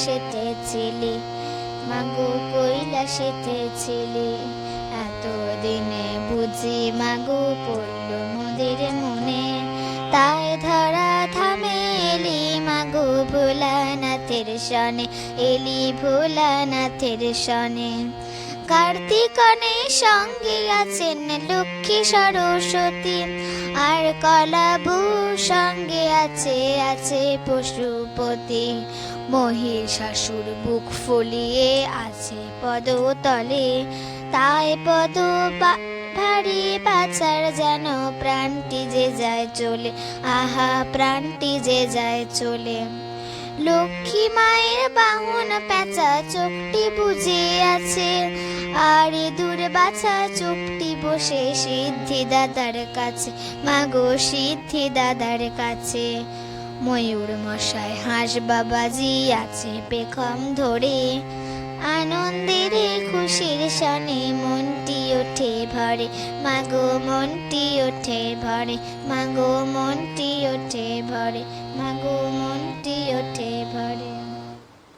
কৈলাসেতে মাগো কৈলাসেতে এতদিনে বুঝি মাগো পড়ল মোদের মনে, তাই ধরা ধামে এলি মাগো ভোলানাথের সনে, এলি ভোলানাথের সনে। কার্তিকনে সঙ্গে আছেন লক্ষ্মী সরস্বতী, আর কলাবু সঙ্গে আছে পশুপতি। মহিষাসুর বুক ফুলিয়ে আছে পদতলে, তাই পদ ভারী বাছার যেন প্রাণটি যে যায় চলে, আহা প্রাণটি যে যায় চলে। লক্ষ্মী মায়ের বাহন পেঁচা চোখটি বুঝে আছে, আর দূর বাছা চোখটি বসে সিদ্ধি দাদার কাছে, মাগো সিদ্ধি দাদার কাছে। ময়ূর মশাই হাঁস বাবাজি আছে পেখম ধরে, আনন্দের খুশির সনে মনটি ওঠে ভরে, মাগো মনটি ওঠে ভরে, মাগো মনটি ওঠে ভরে, মাগো মনটি ওঠে ভরে।